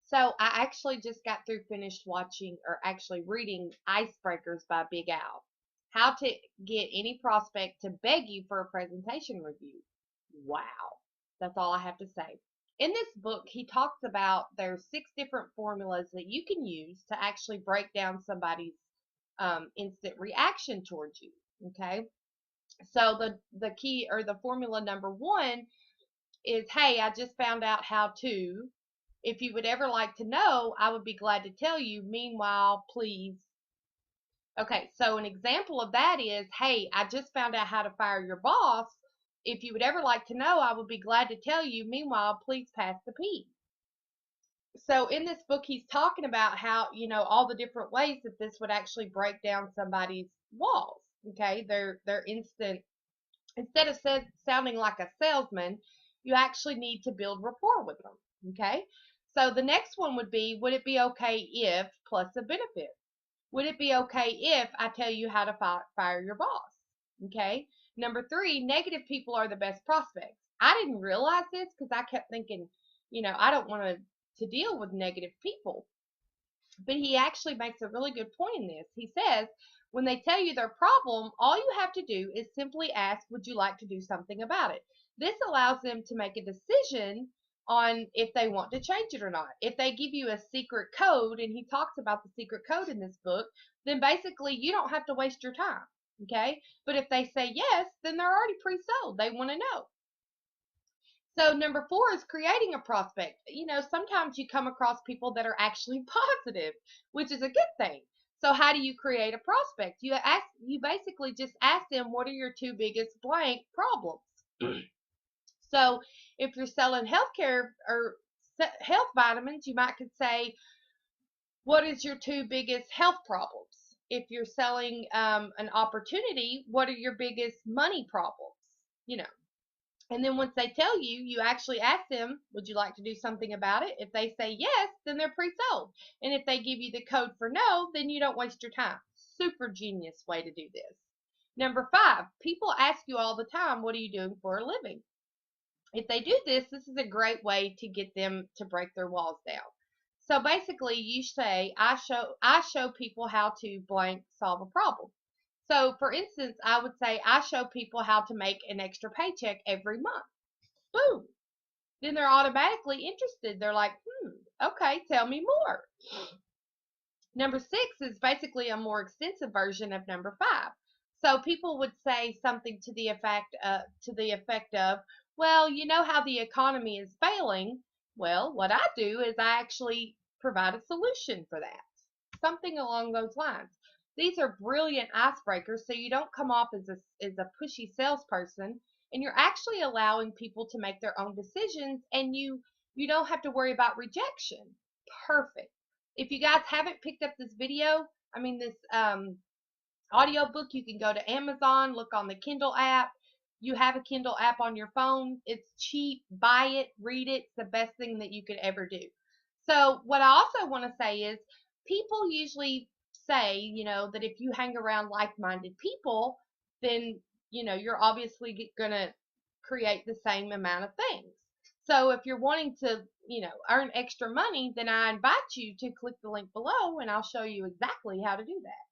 So I actually just got through finished watching or actually reading Icebreakers by Big Al. How to get any prospect to beg you for a presentation review. Wow. That's all I have to say. In this book, he talks about there's 6 different formulas that you can use to actually break down somebody's instant reaction towards you. Okay. So the key or the formula number one is, hey, I just found out how to. If you would ever like to know, I would be glad to tell you. Meanwhile, please. Okay, so an example of that is, hey, I just found out how to fire your boss. If you would ever like to know, I would be glad to tell you. Meanwhile, please pass the peas. So in this book, he's talking about how, all the different ways that this would actually break down somebody's walls. Okay, their instant, instead of sounding like a salesman, you actually need to build rapport with them. Okay, so the next one would be, would it be okay if plus a benefit? Would it be okay if I tell you how to fire your boss? Okay. Number 3, negative people are the best prospects. I didn't realize this because I kept thinking, I don't want to deal with negative people. But he actually makes a really good point in this. He says, when they tell you their problem, all you have to do is simply ask, would you like to do something about it? This allows them to make a decision on if they want to change it or not. If they give you a secret code, and he talks about the secret code in this book, then basically you don't have to waste your time. Okay? But if they say yes, then they're already pre-sold. They want to know. So number 4 is creating a prospect. Sometimes you come across people that are actually positive, which is a good thing. So how do you create a prospect? You basically just ask them, what are your 2 biggest blank problems? So if you're selling healthcare or health vitamins, you might could say, what is your 2 biggest health problems? If you're selling an opportunity, what are your biggest money problems? You know, and then once they tell you, you actually ask them, would you like to do something about it? If they say yes, then they're pre-sold. And if they give you the code for no, then you don't waste your time. Super genius way to do this. Number 5, people ask you all the time, what are you doing for a living? If they do this, this is a great way to get them to break their walls down. So basically, you say, I show people how to blank solve a problem. So, for instance, I would say, I show people how to make an extra paycheck every month. Boom. Then they're automatically interested. They're like, okay, tell me more. Number 6 is basically a more extensive version of number 5. So people would say something to the effect of, well, you know how the economy is failing. Well, what I do is I actually provide a solution for that. Something along those lines. These are brilliant icebreakers, so you don't come off as a pushy salesperson, and you're actually allowing people to make their own decisions, and you don't have to worry about rejection. Perfect. If you guys haven't picked up this audio book, you can go to Amazon, look on the Kindle app. You have a Kindle app on your phone. It's cheap. Buy it, read it. It's the best thing that you could ever do. So what I also want to say is, people usually say, that if you hang around like-minded people, then, you're obviously going to create the same amount of things. So if you're wanting to, earn extra money, then I invite you to click the link below and I'll show you exactly how to do that.